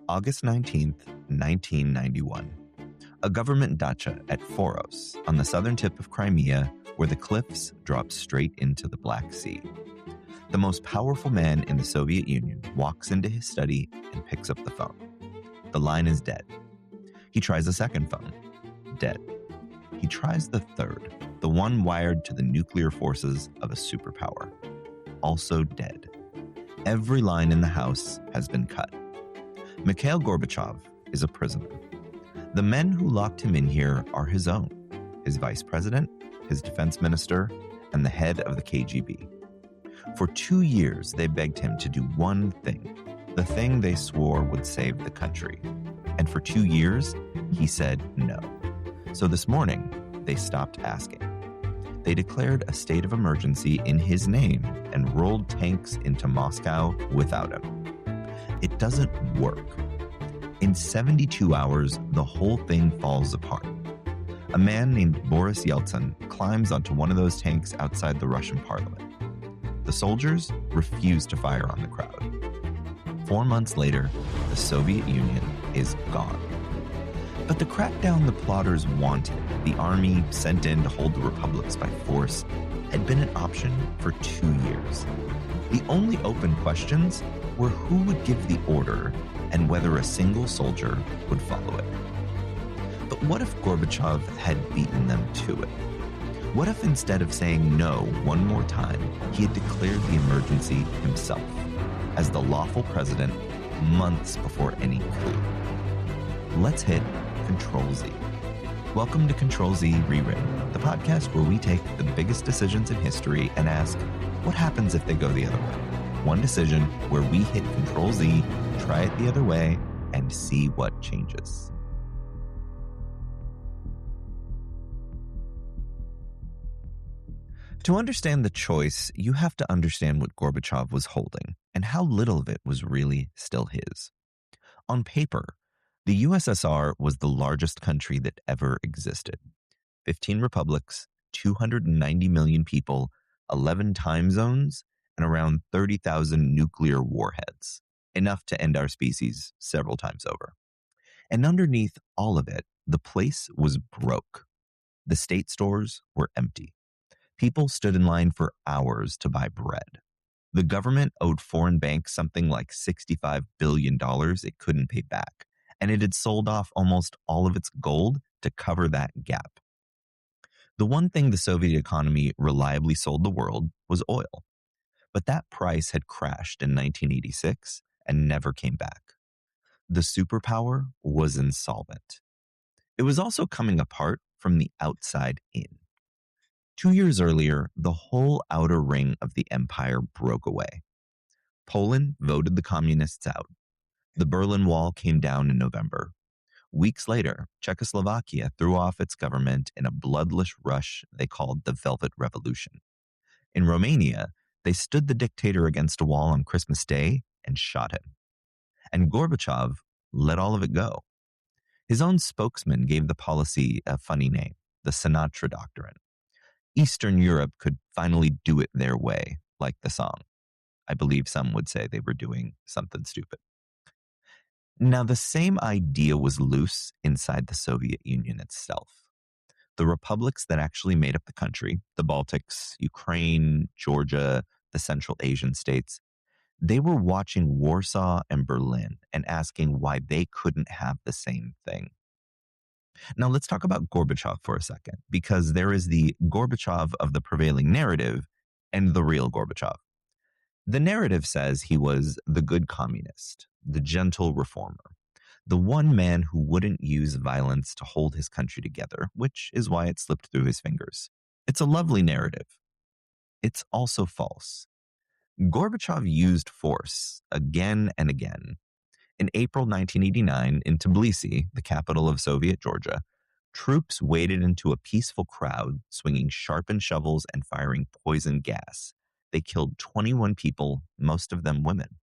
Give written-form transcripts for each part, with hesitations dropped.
August 19th, 1991. A government dacha at Foros, on the southern tip of Crimea, where the cliffs drop straight into the Black Sea. The most powerful man in the Soviet Union walks into his study and picks up the phone. The line is dead. He tries a second phone. Dead. He tries the third, the one wired to the nuclear forces of a superpower. Also dead. Every line in the house has been cut. Mikhail Gorbachev is a prisoner. The men who locked him in here are his own, his vice president, his defense minister, and the head of the KGB. For 2 years, they begged him to do one thing, the thing they swore would save the country. And for 2 years, he said no. So this morning, they stopped asking. They declared a state of emergency in his name and rolled tanks into Moscow without him. It doesn't work. In 72 hours, the whole thing falls apart. A man named Boris Yeltsin climbs onto one of those tanks outside the Russian parliament. The soldiers refuse to fire on the crowd. 4 months later, the Soviet Union is gone. But the crackdown the plotters wanted, the army sent in to hold the republics by force, had been an option for 2 years. The only open questions were who would give the order and whether a single soldier would follow it. But what if Gorbachev had beaten them to it? What if instead of saying no one more time, he had declared the emergency himself as the lawful president months before any coup? Let's hit Control-Z. Welcome to Control-Z Rewritten, the podcast where we take the biggest decisions in history and ask, what happens if they go the other way? One decision where we hit Control-Z, try it the other way, and see what changes. To understand the choice, you have to understand what Gorbachev was holding and how little of it was really still his. On paper, the USSR was the largest country that ever existed. 15 republics, 290 million people, 11 time zones, and around 30,000 nuclear warheads, enough to end our species several times over. And underneath all of it, the place was broke. The state stores were empty. People stood in line for hours to buy bread. The government owed foreign banks something like $65 billion it couldn't pay back, and it had sold off almost all of its gold to cover that gap. The one thing the Soviet economy reliably sold the world was oil. But that price had crashed in 1986 and never came back. The superpower was insolvent. It was also coming apart from the outside in. 2 years earlier, the whole outer ring of the empire broke away. Poland voted the communists out. The Berlin Wall came down in November. Weeks later, Czechoslovakia threw off its government in a bloodless rush they called the Velvet Revolution. In Romania, they stood the dictator against a wall on Christmas Day and shot him. And Gorbachev let all of it go. His own spokesman gave the policy a funny name, the Sinatra Doctrine. Eastern Europe could finally do it their way, like the song. I believe some would say they were doing something stupid. Now, the same idea was loose inside the Soviet Union itself. The republics that actually made up the country, the Baltics, Ukraine, Georgia, the Central Asian states, they were watching Warsaw and Berlin and asking why they couldn't have the same thing. Now, let's talk about Gorbachev for a second, because there is the Gorbachev of the prevailing narrative and the real Gorbachev. The narrative says he was the good communist, the gentle reformer, the one man who wouldn't use violence to hold his country together, which is why it slipped through his fingers. It's a lovely narrative. It's also false. Gorbachev used force again and again. In April 1989, in Tbilisi, the capital of Soviet Georgia, troops waded into a peaceful crowd, swinging sharpened shovels and firing poison gas. They killed 21 people, most of them women.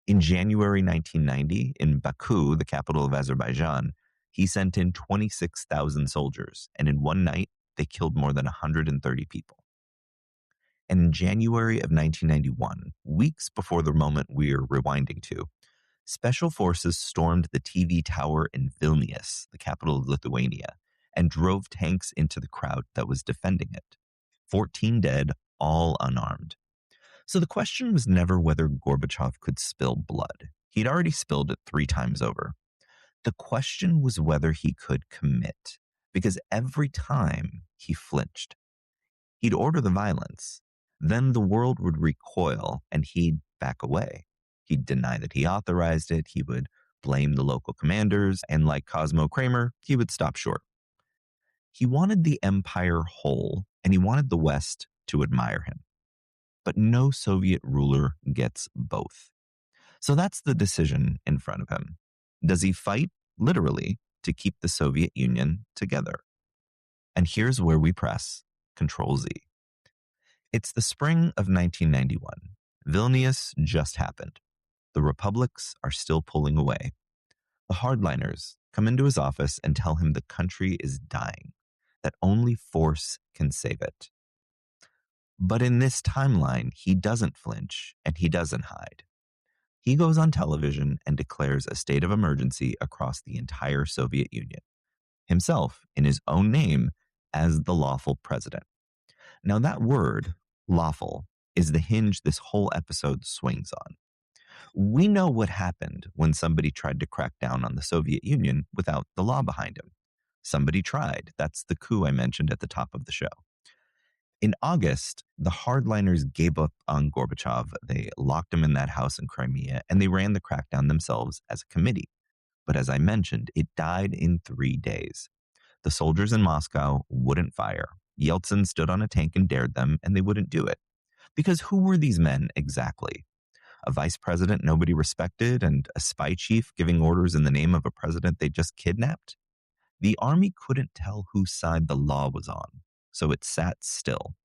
In January 1990, in Baku, the capital of Azerbaijan, he sent in 26,000 soldiers, and in one night, they killed more than 130 people. And in January of 1991, weeks before the moment we're rewinding to, Special forces stormed the TV tower in Vilnius, the capital of Lithuania, and drove tanks into the crowd that was defending it. 14 dead, all unarmed. So the question was never whether Gorbachev could spill blood. He'd already spilled it 3 times over. The question was whether he could commit, because every time he flinched. He'd order the violence, then the world would recoil and he'd back away. He'd deny that he authorized it, he would blame the local commanders, and like Cosmo Kramer, he would stop short. He wanted the empire whole, and he wanted the West to admire him. But no Soviet ruler gets both. So that's the decision in front of him. Does he fight, literally, to keep the Soviet Union together? And here's where we press Control-Z. It's the spring of 1991. Vilnius just happened. The republics are still pulling away. The hardliners come into his office and tell him the country is dying, that only force can save it. But in this timeline, he doesn't flinch and he doesn't hide. He goes on television and declares a state of emergency across the entire Soviet Union, himself in his own name as the lawful president. Now that word, lawful, is the hinge this whole episode swings on. We know what happened when somebody tried to crack down on the Soviet Union without the law behind him. Somebody tried. That's the coup I mentioned at the top of the show. In August, the hardliners gave up on Gorbachev. They locked him in that house in Crimea, and they ran the crackdown themselves as a committee. But as I mentioned, it died in 3 days. The soldiers in Moscow wouldn't fire. Yeltsin stood on a tank and dared them, and they wouldn't do it. Because who were these men exactly? A vice president nobody respected and a spy chief giving orders in the name of a president they just kidnapped? The army couldn't tell whose side the law was on, so it sat still.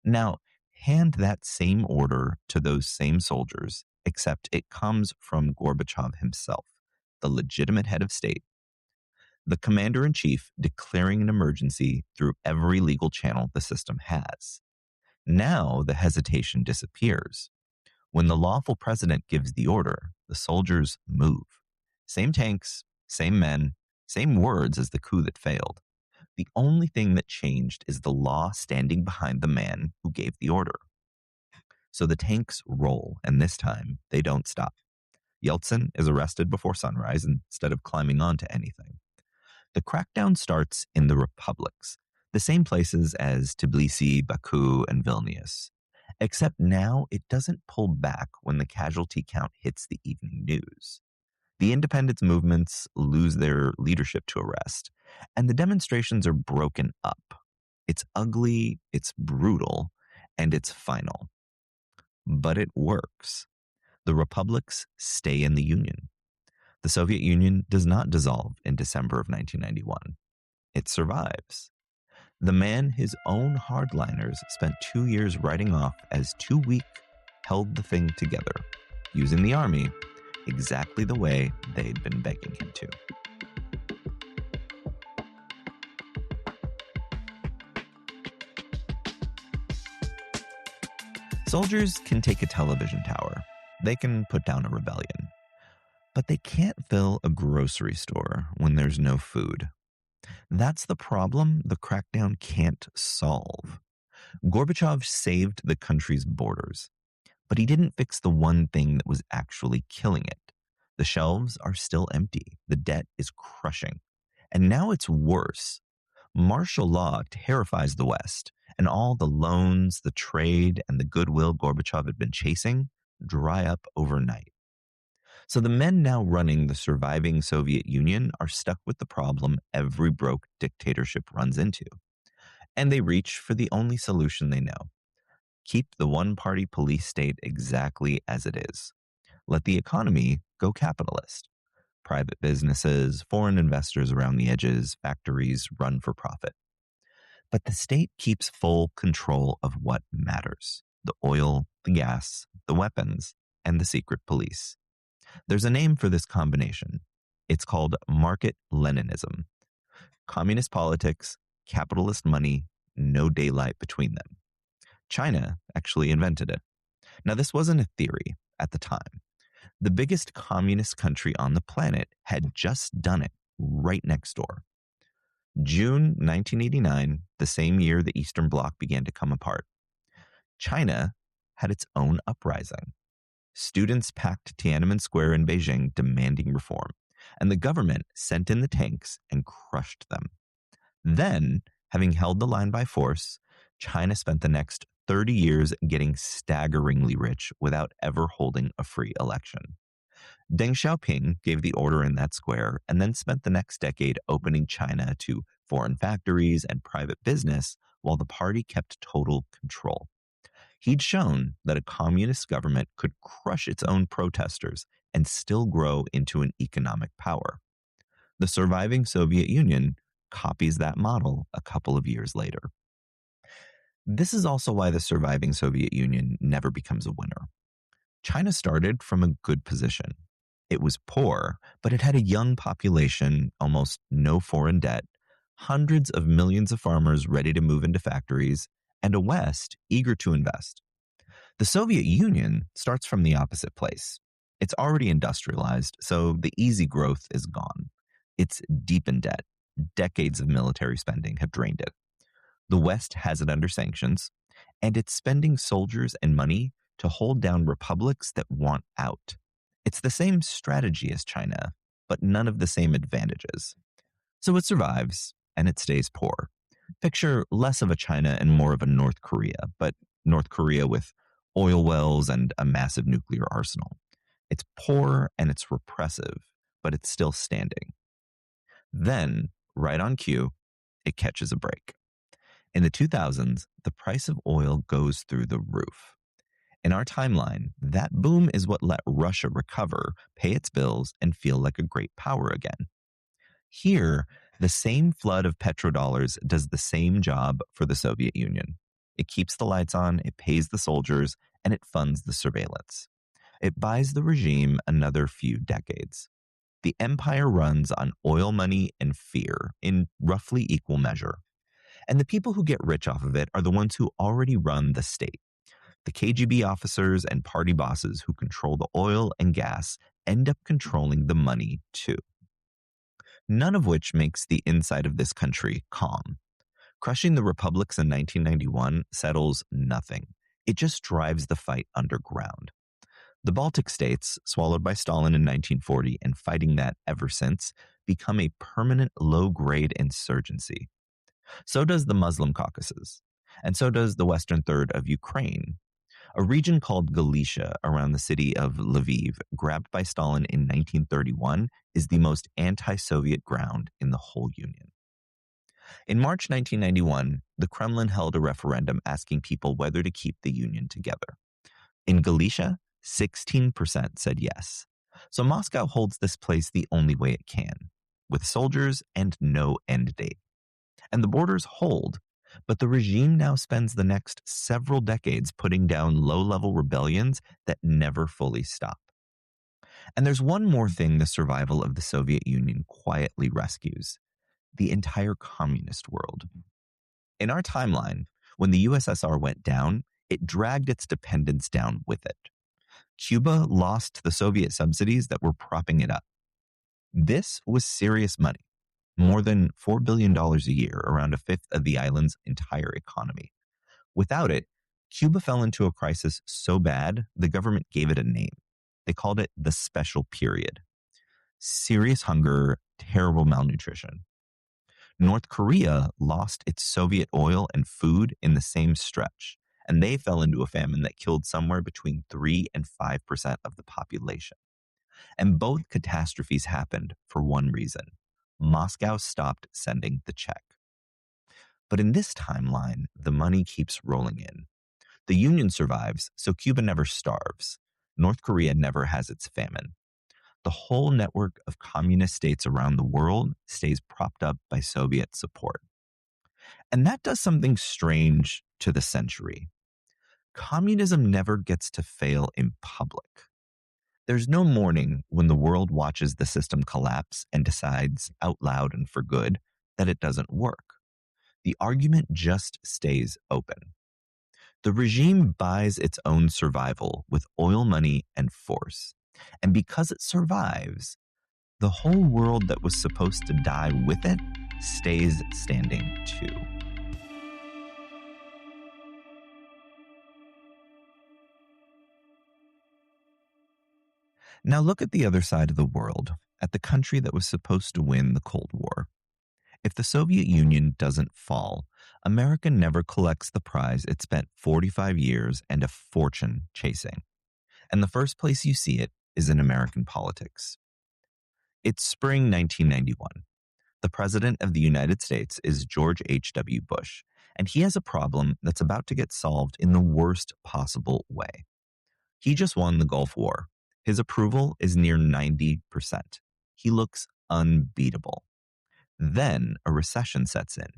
Now, hand that same order to those same soldiers, except it comes from Gorbachev himself, the legitimate head of state. The commander-in-chief declaring an emergency through every legal channel the system has. Now the hesitation disappears. When the lawful president gives the order, the soldiers move. Same tanks, same men, same words as the coup that failed. The only thing that changed is the law standing behind the man who gave the order. So the tanks roll, and this time they don't stop. Yeltsin is arrested before sunrise instead of climbing onto anything. The crackdown starts in the republics, the same places as Tbilisi, Baku, and Vilnius. Except now it doesn't pull back when the casualty count hits the evening news. The independence movements lose their leadership to arrest, and the demonstrations are broken up. It's ugly, it's brutal, and it's final. But it works. The republics stay in the Union. The Soviet Union does not dissolve in December of 1991. It survives. The man his own hardliners spent 2 years writing off as too weak held the thing together, using the army exactly the way they'd been begging him to. Soldiers can take a television tower. They can put down a rebellion. But they can't fill a grocery store when there's no food. That's the problem the crackdown can't solve. Gorbachev saved the country's borders, but he didn't fix the one thing that was actually killing it. The shelves are still empty. The debt is crushing. And now it's worse. Martial law terrifies the West, and all the loans, the trade, and the goodwill Gorbachev had been chasing dry up overnight. So the men now running the surviving Soviet Union are stuck with the problem every broke dictatorship runs into. And they reach for the only solution they know. Keep the one-party police state exactly as it is. Let the economy go capitalist. Private businesses, foreign investors around the edges, factories run for profit. But the state keeps full control of what matters: the oil, the gas, the weapons, and the secret police. There's a name for this combination. It's called market Leninism. Communist politics, capitalist money, no daylight between them. China actually invented it. Now, this wasn't a theory at the time. The biggest communist country on the planet had just done it right next door. June 1989, the same year the Eastern Bloc began to come apart, China had its own uprising. Students packed Tiananmen Square in Beijing demanding reform, and the government sent in the tanks and crushed them. Then, having held the line by force, China spent the next 30 years getting staggeringly rich without ever holding a free election. Deng Xiaoping gave the order in that square and then spent the next decade opening China to foreign factories and private business while the party kept total control. He'd shown that a communist government could crush its own protesters and still grow into an economic power. The surviving Soviet Union copies that model a couple of years later. This is also why the surviving Soviet Union never becomes a winner. China started from a good position. It was poor, but it had a young population, almost no foreign debt, hundreds of millions of farmers ready to move into factories, and a West eager to invest. The Soviet Union starts from the opposite place. It's already industrialized, so the easy growth is gone. It's deep in debt. Decades of military spending have drained it. The West has it under sanctions, and it's spending soldiers and money to hold down republics that want out. It's the same strategy as China, but none of the same advantages. So it survives, and it stays poor. Picture less of a China and more of a North Korea, but North Korea with oil wells and a massive nuclear arsenal. It's poor and it's repressive, but it's still standing. Then, right on cue, it catches a break. In the 2000s, the price of oil goes through the roof. In our timeline, that boom is what let Russia recover, pay its bills, and feel like a great power again. Here, the same flood of petrodollars does the same job for the Soviet Union. It keeps the lights on, it pays the soldiers, and it funds the surveillance. It buys the regime another few decades. The empire runs on oil money and fear in roughly equal measure. And the people who get rich off of it are the ones who already run the state. The KGB officers and party bosses who control the oil and gas end up controlling the money too. None of which makes the inside of this country calm. Crushing the republics in 1991 settles nothing. It just drives the fight underground. The Baltic states, swallowed by Stalin in 1940 and fighting that ever since, become a permanent low-grade insurgency. So does the Muslim Caucasus, and so does the western third of Ukraine. A region called Galicia around the city of Lviv, grabbed by Stalin in 1931, is the most anti-Soviet ground in the whole Union. In March 1991, the Kremlin held a referendum asking people whether to keep the Union together. In Galicia, 16% said yes. So Moscow holds this place the only way it can, with soldiers and no end date. And the borders hold, but the regime now spends the next several decades putting down low-level rebellions that never fully stop. And there's one more thing the survival of the Soviet Union quietly rescues: the entire communist world. In our timeline, when the USSR went down, it dragged its dependence down with it. Cuba lost the Soviet subsidies that were propping it up. This was serious money. More than $4 billion a year, around a fifth of the island's entire economy. Without it, Cuba fell into a crisis so bad, the government gave it a name. They called it the Special Period. Serious hunger, terrible malnutrition. North Korea lost its Soviet oil and food in the same stretch, and they fell into a famine that killed somewhere between 3 and 5% of the population. And both catastrophes happened for one reason: Moscow stopped sending the check. But in this timeline, the money keeps rolling in. The Union survives, so Cuba never starves. North Korea never has its famine. The whole network of communist states around the world stays propped up by Soviet support. And that does something strange to the century. Communism never gets to fail in public. There's no morning when the world watches the system collapse and decides, out loud and for good, that it doesn't work. The argument just stays open. The regime buys its own survival with oil money and force. And because it survives, the whole world that was supposed to die with it stays standing too. Now look at the other side of the world, at the country that was supposed to win the Cold War. If the Soviet Union doesn't fall, America never collects the prize it spent 45 years and a fortune chasing. And the first place you see it is in American politics. It's spring 1991. The President of the United States is George H.W. Bush, and he has a problem that's about to get solved in the worst possible way. He just won the Gulf War. His approval is near 90%. He looks unbeatable. Then a recession sets in,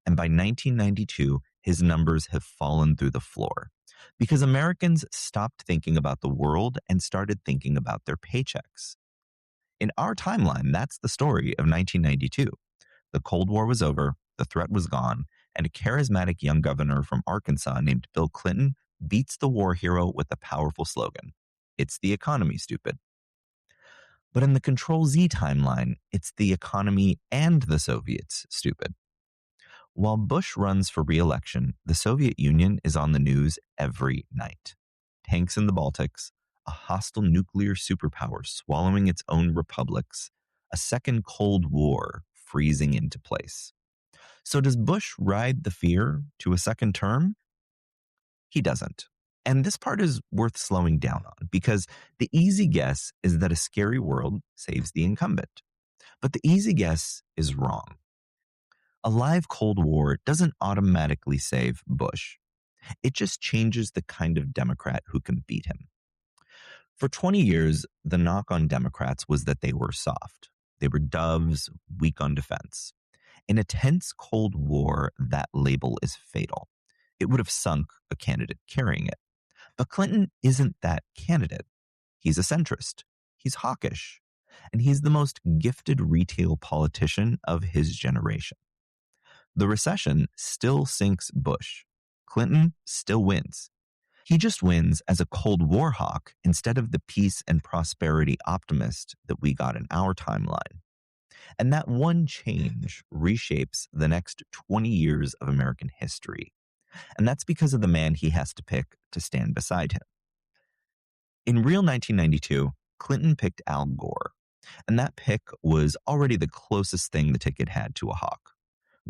and by 1992, his numbers have fallen through the floor because Americans stopped thinking about the world and started thinking about their paychecks. In our timeline, that's the story of 1992. The Cold War was over, the threat was gone, and a charismatic young governor from Arkansas named Bill Clinton beats the war hero with a powerful slogan. It's the economy, stupid. But in the Control-Z timeline, it's the economy and the Soviets, stupid. While Bush runs for re-election, the Soviet Union is on the news every night. Tanks in the Baltics, a hostile nuclear superpower swallowing its own republics, a second Cold War freezing into place. So does Bush ride the fear to a second term? He doesn't. And this part is worth slowing down on because the easy guess is that a scary world saves the incumbent. But the easy guess is wrong. A live Cold War doesn't automatically save Bush. It just changes the kind of Democrat who can beat him. For 20 years, the knock on Democrats was that they were soft. They were doves, weak on defense. In a tense Cold War, that label is fatal. It would have sunk a candidate carrying it. But Clinton isn't that candidate. He's a centrist. He's hawkish. And he's the most gifted retail politician of his generation. The recession still sinks Bush. Clinton still wins. He just wins as a Cold War hawk instead of the peace and prosperity optimist that we got in our timeline. And that one change reshapes the next 20 years of American history. And that's because of the man he has to pick to stand beside him. In real 1992, Clinton picked Al Gore. And that pick was already the closest thing the ticket had to a hawk.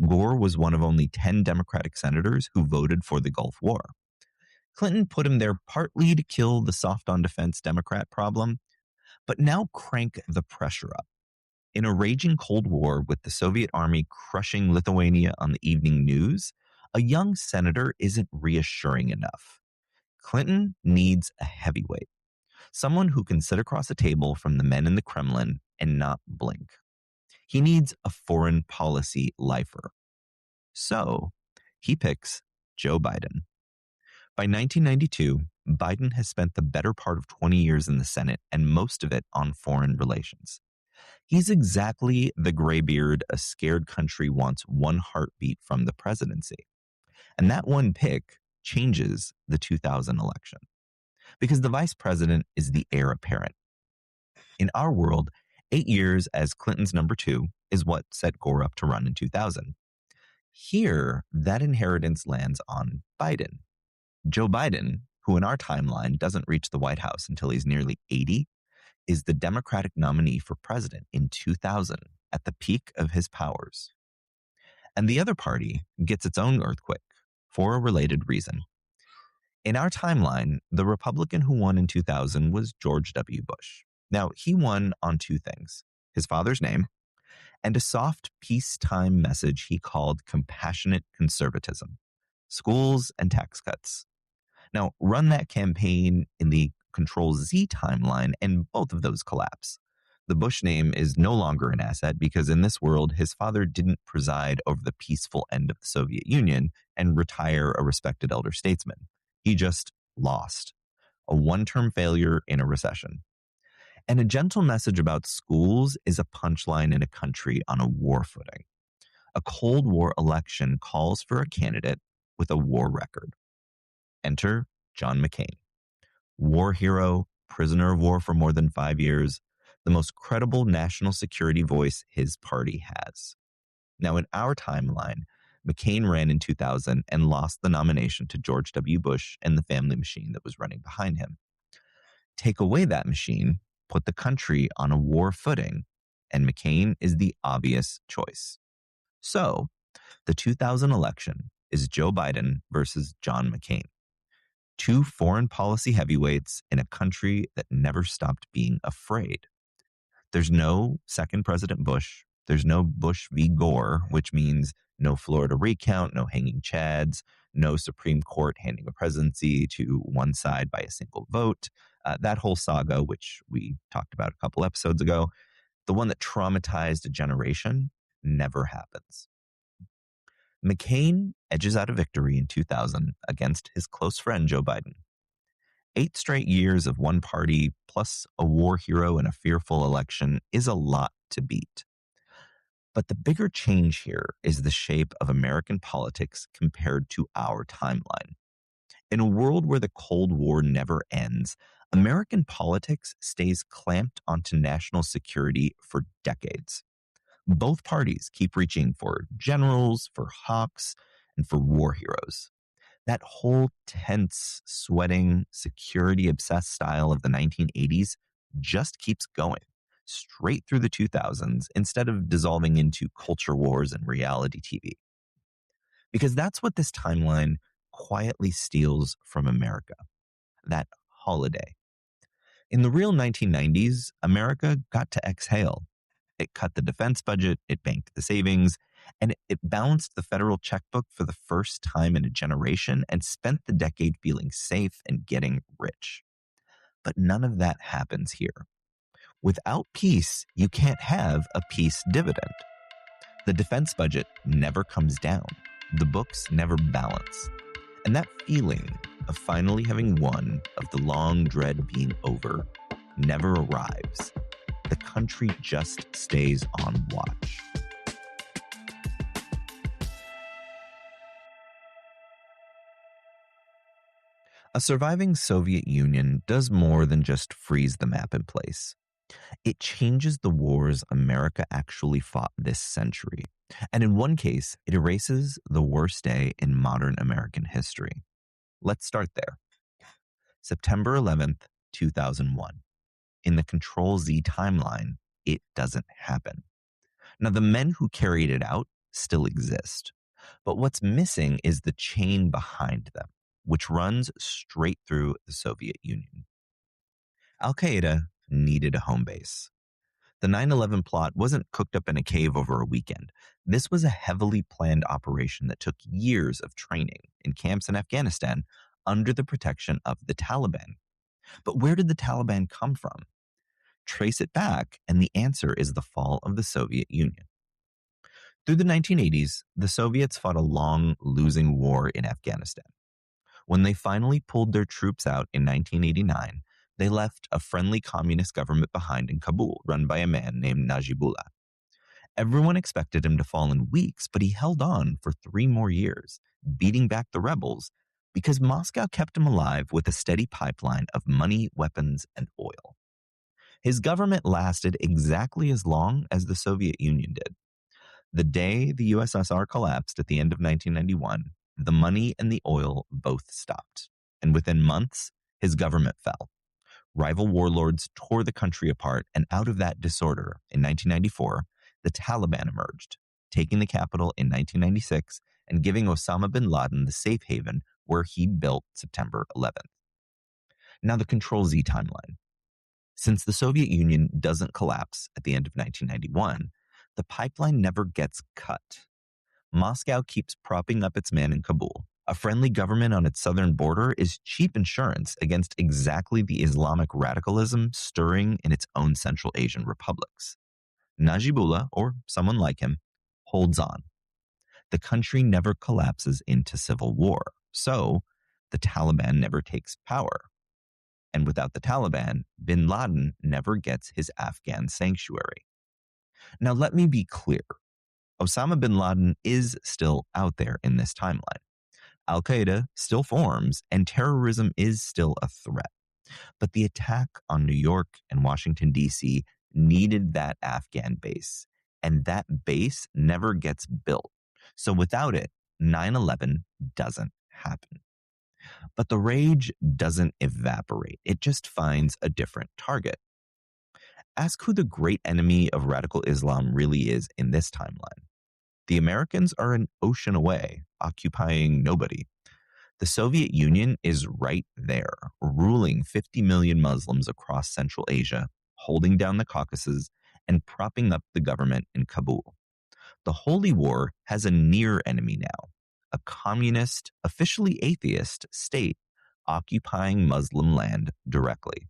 Gore was one of only 10 Democratic senators who voted for the Gulf War. Clinton put him there partly to kill the soft-on-defense Democrat problem, but now crank the pressure up. In a raging Cold War with the Soviet army crushing Lithuania on the evening news, a young senator isn't reassuring enough. Clinton needs a heavyweight, someone who can sit across a table from the men in the Kremlin and not blink. He needs a foreign policy lifer. So he picks Joe Biden. By 1992, Biden has spent the better part of 20 years in the Senate and most of it on foreign relations. He's exactly the graybeard a scared country wants one heartbeat from the presidency. And that one pick changes the 2000 election because the vice president is the heir apparent. In our world, 8 years as Clinton's number 2 is what set Gore up to run in 2000. Here, that inheritance lands on Biden. Joe Biden, who in our timeline doesn't reach the White House until he's nearly 80, is the Democratic nominee for president in 2000 at the peak of his powers. And the other party gets its own earthquake for a related reason. In our timeline, the Republican who won in 2000 was George W. Bush. Now, he won on 2 things, his father's name and a soft peacetime message he called compassionate conservatism, schools and tax cuts. Now, run that campaign in the Control-Z timeline and both of those collapse. The Bush name is no longer an asset because in this world, his father didn't preside over the peaceful end of the Soviet Union and retire a respected elder statesman. He just lost. A one-term failure in a recession. And a gentle message about schools is a punchline in a country on a war footing. A Cold War election calls for a candidate with a war record. Enter John McCain. War hero, prisoner of war for more than 5 years, the most credible national security voice his party has. Now, in our timeline, McCain ran in 2000 and lost the nomination to George W. Bush and the family machine that was running behind him. Take away that machine, put the country on a war footing, and McCain is the obvious choice. So, the 2000 election is Joe Biden versus John McCain. Two foreign policy heavyweights in a country that never stopped being afraid. There's no second President Bush. There's no Bush v. Gore, which means no Florida recount, no hanging chads, no Supreme Court handing a presidency to one side by a single vote. That whole saga, which we talked about a couple episodes ago, the one that traumatized a generation, never happens. McCain edges out a victory in 2000 against his close friend Joe Biden. 8 straight years of one party plus a war hero in a fearful election is a lot to beat. But the bigger change here is the shape of American politics compared to our timeline. In a world where the Cold War never ends, American politics stays clamped onto national security for decades. Both parties keep reaching for generals, for hawks, and for war heroes. That whole tense, sweating, security-obsessed style of the 1980s just keeps going, straight through the 2000s, instead of dissolving into culture wars and reality TV. Because that's what this timeline quietly steals from America, that holiday. In the real 1990s, America got to exhale. It cut the defense budget, it banked the savings, and it balanced the federal checkbook for the first time in a generation and spent the decade feeling safe and getting rich. But none of that happens here. Without peace, you can't have a peace dividend. The defense budget never comes down. The books never balance. And that feeling of finally having won, of the long dread being over, never arrives. The country just stays on watch. A surviving Soviet Union does more than just freeze the map in place. It changes the wars America actually fought this century. And in one case, it erases the worst day in modern American history. Let's start there. September 11th, 2001. In the Control-Z timeline, it doesn't happen. Now, the men who carried it out still exist. But what's missing is the chain behind them, which runs straight through the Soviet Union. Al-Qaeda needed a home base. The 9/11 plot wasn't cooked up in a cave over a weekend. This was a heavily planned operation that took years of training in camps in Afghanistan under the protection of the Taliban. But where did the Taliban come from? Trace it back, and the answer is the fall of the Soviet Union. Through the 1980s, the Soviets fought a long, losing war in Afghanistan. When they finally pulled their troops out in 1989, they left a friendly communist government behind in Kabul, run by a man named Najibullah. Everyone expected him to fall in weeks, but he held on for 3 more years, beating back the rebels, because Moscow kept him alive with a steady pipeline of money, weapons, and oil. His government lasted exactly as long as the Soviet Union did. The day the USSR collapsed at the end of 1991, the money and the oil both stopped. And within months, his government fell. Rival warlords tore the country apart, and out of that disorder, in 1994, the Taliban emerged, taking the capital in 1996 and giving Osama bin Laden the safe haven where he built September 11th. Now, the Control-Z timeline. Since the Soviet Union doesn't collapse at the end of 1991, the pipeline never gets cut. Moscow keeps propping up its man in Kabul. A friendly government on its southern border is cheap insurance against exactly the Islamic radicalism stirring in its own Central Asian republics. Najibullah, or someone like him, holds on. The country never collapses into civil war, so the Taliban never takes power. And without the Taliban, bin Laden never gets his Afghan sanctuary. Now, let me be clear. Osama bin Laden is still out there in this timeline. Al-Qaeda still forms, and terrorism is still a threat. But the attack on New York and Washington, D.C. needed that Afghan base, and that base never gets built. So without it, 9/11 doesn't happen. But the rage doesn't evaporate. It just finds a different target. Ask who the great enemy of radical Islam really is in this timeline. The Americans are an ocean away, occupying nobody. The Soviet Union is right there, ruling 50 million Muslims across Central Asia, holding down the Caucasus, and propping up the government in Kabul. The Holy War has a near enemy now, a communist, officially atheist state occupying Muslim land directly.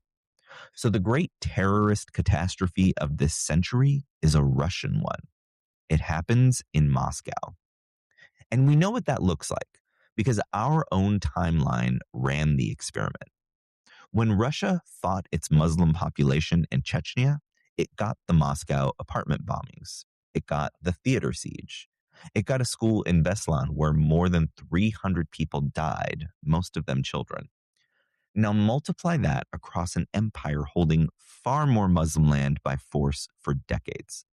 So the great terrorist catastrophe of this century is a Russian one. It happens in Moscow. And we know what that looks like because our own timeline ran the experiment. When Russia fought its Muslim population in Chechnya, it got the Moscow apartment bombings. It got the theater siege. It got a school in Beslan where more than 300 people died, most of them children. Now multiply that across an empire holding far more Muslim land by force for decades.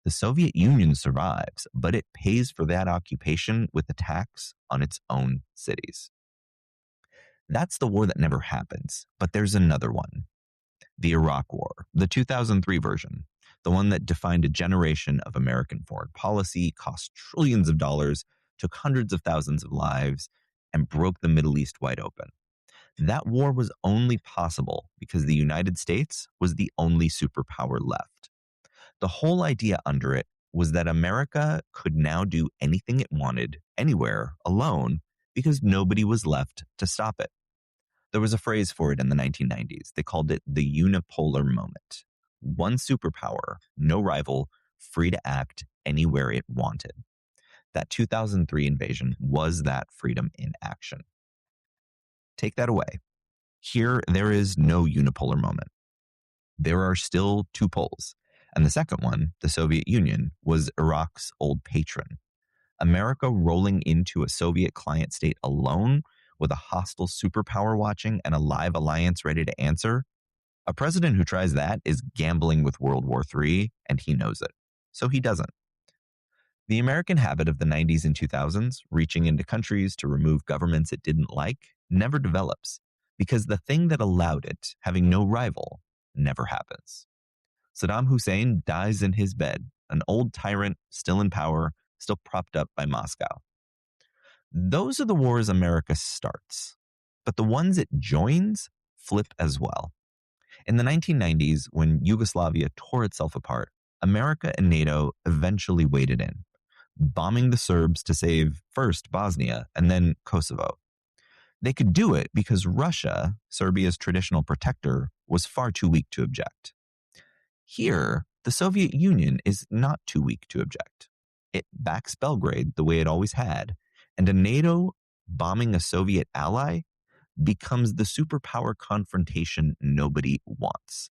The Soviet Union survives, but it pays for that occupation with attacks on its own cities. That's the war that never happens, but there's another one. The Iraq War, the 2003 version, the one that defined a generation of American foreign policy, cost trillions of dollars, took hundreds of thousands of lives, and broke the Middle East wide open. That war was only possible because the United States was the only superpower left. The whole idea under it was that America could now do anything it wanted, anywhere, alone, because nobody was left to stop it. There was a phrase for it in the 1990s. They called it the unipolar moment. One superpower, no rival, free to act anywhere it wanted. That 2003 invasion was that freedom in action. Take that away. Here, there is no unipolar moment. There are still two poles. And the second one, the Soviet Union, was Iraq's old patron. America rolling into a Soviet client state alone with a hostile superpower watching and a live alliance ready to answer. A president who tries that is gambling with World War III, and he knows it. So he doesn't. The American habit of the 90s and 2000s, reaching into countries to remove governments it didn't like, never develops because the thing that allowed it, having no rival, never happens. Saddam Hussein dies in his bed, an old tyrant still in power, still propped up by Moscow. Those are the wars America starts, but the ones it joins flip as well. In the 1990s, when Yugoslavia tore itself apart, America and NATO eventually waded in, bombing the Serbs to save first Bosnia and then Kosovo. They could do it because Russia, Serbia's traditional protector, was far too weak to object. Here, the Soviet Union is not too weak to object. It backs Belgrade the way it always had, and a NATO bombing a Soviet ally becomes the superpower confrontation nobody wants.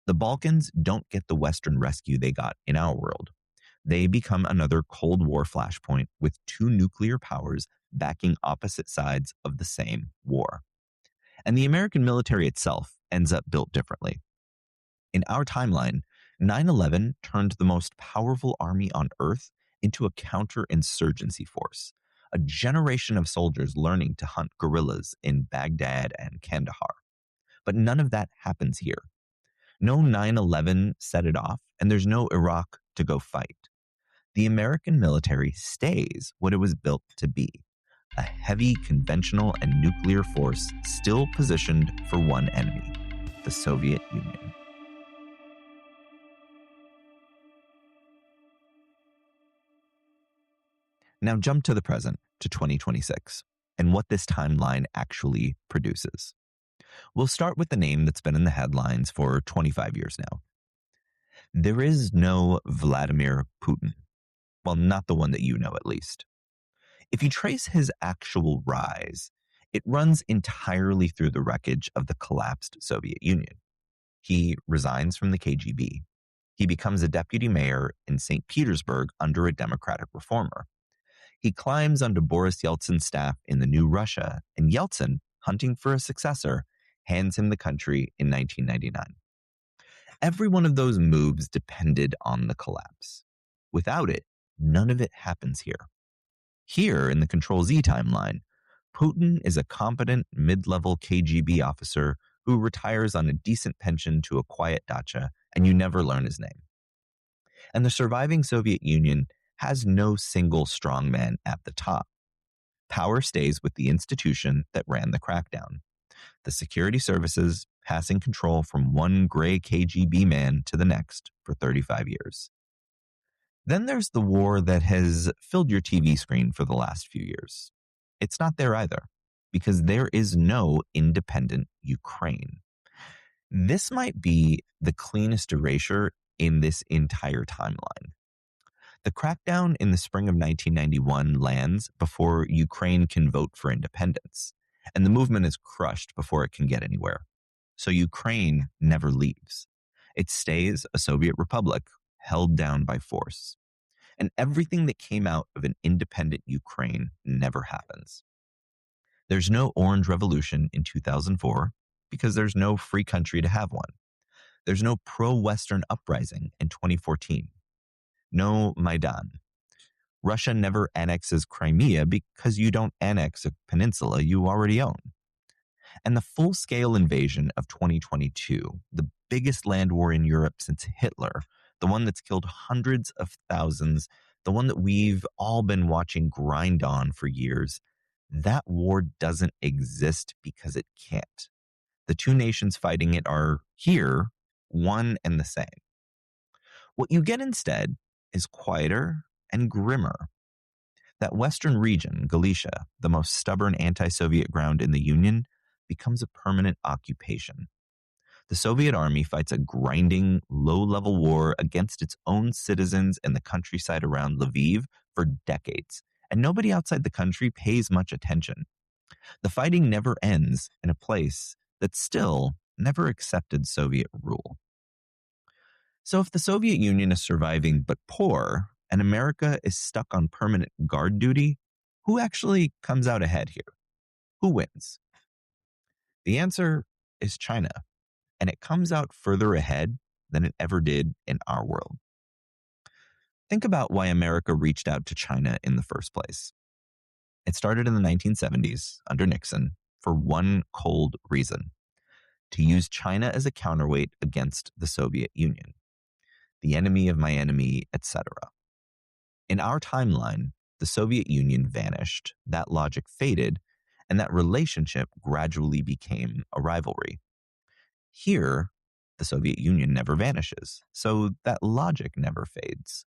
The Balkans don't get the Western rescue they got in our world. They become another Cold War flashpoint with two nuclear powers backing opposite sides of the same war. And the American military itself ends up built differently. In our timeline, 9/11 turned the most powerful army on Earth into a counterinsurgency force, a generation of soldiers learning to hunt guerrillas in Baghdad and Kandahar. But none of that happens here. No 9/11 set it off, and there's no Iraq to go fight. The American military stays what it was built to be, a heavy conventional and nuclear force still positioned for one enemy, the Soviet Union. Now jump to the present, to 2026, and what this timeline actually produces. We'll start with the name that's been in the headlines for 25 years now. There is no Vladimir Putin. Well, not the one that you know, at least. If you trace his actual rise, it runs entirely through the wreckage of the collapsed Soviet Union. He resigns from the KGB. He becomes a deputy mayor in St. Petersburg under a democratic reformer. He climbs onto Boris Yeltsin's staff in the new Russia, and Yeltsin, hunting for a successor, hands him the country in 1999. Every one of those moves depended on the collapse. Without it, none of it happens here. Here, in the Control-Z timeline, Putin is a competent mid-level KGB officer who retires on a decent pension to a quiet dacha, and you never learn his name. And the surviving Soviet Union has no single strongman at the top. Power stays with the institution that ran the crackdown. The security services passing control from one gray KGB man to the next for 35 years. Then there's the war that has filled your TV screen for the last few years. It's not there either, because there is no independent Ukraine. This might be the cleanest erasure in this entire timeline. The crackdown in the spring of 1991 lands before Ukraine can vote for independence, and the movement is crushed before it can get anywhere. So Ukraine never leaves. It stays a Soviet republic, held down by force. And everything that came out of an independent Ukraine never happens. There's no Orange Revolution in 2004 because there's no free country to have one. There's no pro-Western uprising in 2014. No Maidan. Russia never annexes Crimea because you don't annex a peninsula you already own. And the full-scale invasion of 2022, the biggest land war in Europe since Hitler, the one that's killed hundreds of thousands, the one that we've all been watching grind on for years, that war doesn't exist because it can't. The two nations fighting it are here, one and the same. What you get instead is quieter and grimmer. That western region, Galicia, the most stubborn anti-Soviet ground in the Union, becomes a permanent occupation. The Soviet army fights a grinding, low-level war against its own citizens in the countryside around Lviv for decades, and nobody outside the country pays much attention. The fighting never ends in a place that still never accepted Soviet rule. So if the Soviet Union is surviving but poor, and America is stuck on permanent guard duty, who actually comes out ahead here? Who wins? The answer is China, and it comes out further ahead than it ever did in our world. Think about why America reached out to China in the first place. It started in the 1970s under Nixon for one cold reason: to use China as a counterweight against the Soviet Union, the enemy of my enemy, etc. In our timeline, the Soviet Union vanished, that logic faded, and that relationship gradually became a rivalry. Here, the Soviet Union never vanishes, so that logic never fades.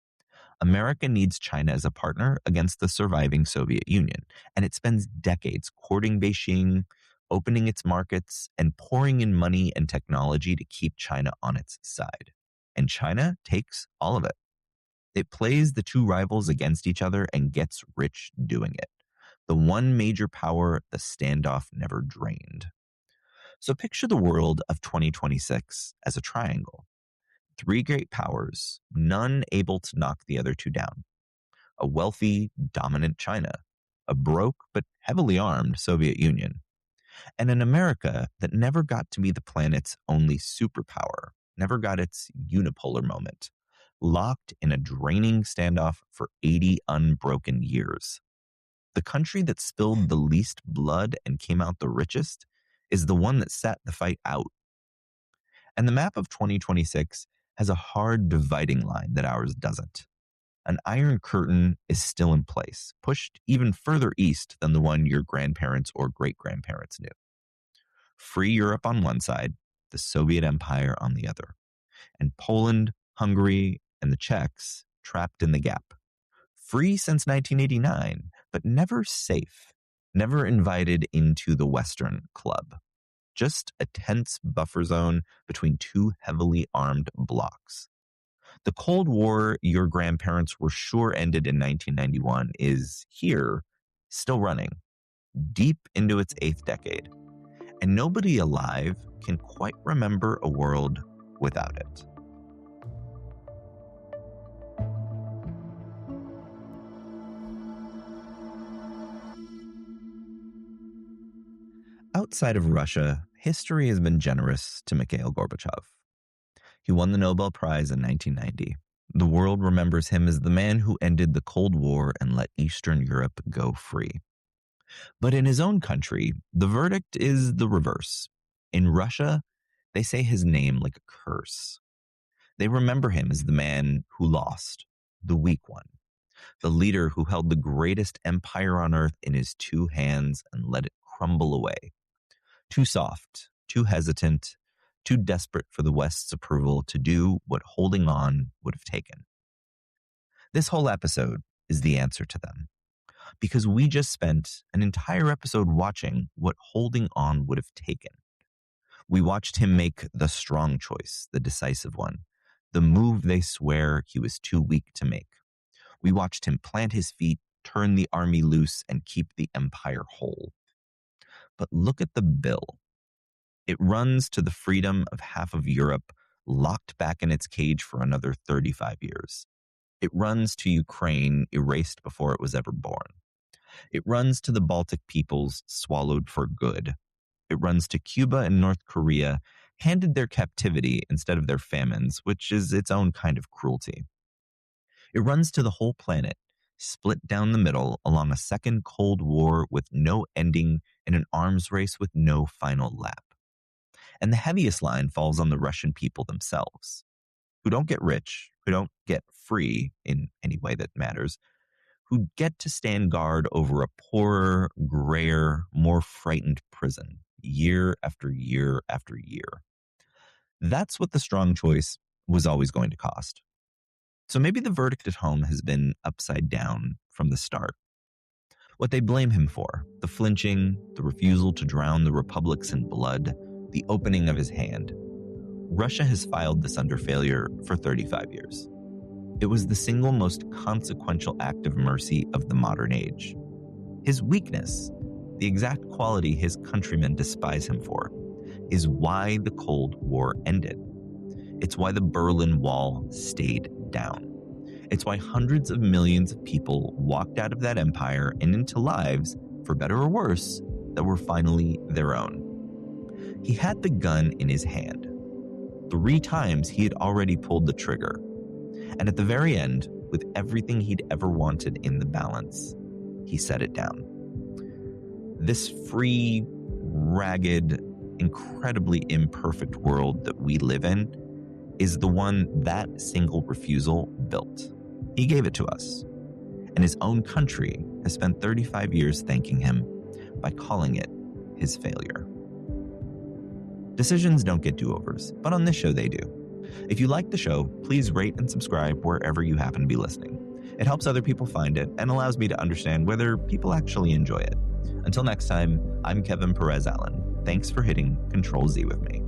America needs China as a partner against the surviving Soviet Union, and it spends decades courting Beijing, opening its markets, and pouring in money and technology to keep China on its side. And China takes all of it. It plays the two rivals against each other and gets rich doing it. The one major power the standoff never drained. So picture the world of 2026 as a triangle. Three great powers, none able to knock the other two down. A wealthy, dominant China, a broke but heavily armed Soviet Union, and an America that never got to be the planet's only superpower, never got its unipolar moment, locked in a draining standoff for 80 unbroken years. The country that spilled the least blood and came out the richest is the one that sat the fight out. And the map of 2026 has a hard dividing line that ours doesn't. An iron curtain is still in place, pushed even further east than the one your grandparents or great-grandparents knew. Free Europe on one side, the Soviet Empire on the other, and Poland, Hungary, and the Czechs trapped in the gap. Free since 1989, but never safe, never invited into the Western club. Just a tense buffer zone between two heavily armed blocs. The Cold War your grandparents were sure ended in 1991 is here, still running, deep into its 8th decade. And nobody alive can quite remember a world without it. Outside of Russia, history has been generous to Mikhail Gorbachev. He won the Nobel Prize in 1990. The world remembers him as the man who ended the Cold War and let Eastern Europe go free. But in his own country, the verdict is the reverse. In Russia, they say his name like a curse. They remember him as the man who lost, the weak one, the leader who held the greatest empire on earth in his two hands and let it crumble away. Too soft, too hesitant, too desperate for the West's approval to do what holding on would have taken. This whole episode is the answer to them, because we just spent an entire episode watching what holding on would have taken. We watched him make the strong choice, the decisive one, the move they swear he was too weak to make. We watched him plant his feet, turn the army loose, and keep the empire whole. But look at the bill. It runs to the freedom of half of Europe, locked back in its cage for another 35 years. It runs to Ukraine, erased before it was ever born. It runs to the Baltic peoples, swallowed for good. It runs to Cuba and North Korea, handed their captivity instead of their famines, which is its own kind of cruelty. It runs to the whole planet, split down the middle along a second Cold War with no ending and an arms race with no final lap. And the heaviest line falls on the Russian people themselves, who don't get rich, who don't get free in any way that matters, who get to stand guard over a poorer, grayer, more frightened prison, year after year after year. That's what the strong choice was always going to cost. So maybe the verdict at home has been upside down from the start. What they blame him for, the flinching, the refusal to drown the republics in blood, the opening of his hand. Russia has filed this under failure for 35 years. It was the single most consequential act of mercy of the modern age. His weakness, the exact quality his countrymen despise him for, is why the Cold War ended. It's why the Berlin Wall stayed down. It's why hundreds of millions of people walked out of that empire and into lives, for better or worse, that were finally their own. He had the gun in his hand. 3 times he had already pulled the trigger. And at the very end, with everything he'd ever wanted in the balance, he set it down. This free, ragged, incredibly imperfect world that we live in is the one that single refusal built. He gave it to us. And his own country has spent 35 years thanking him by calling it his failure. Decisions don't get do-overs, but on this show they do. If you like the show, please rate and subscribe wherever you happen to be listening. It helps other people find it and allows me to understand whether people actually enjoy it. Until next time, I'm Kevin Perez Allen. Thanks for hitting Control Z with me.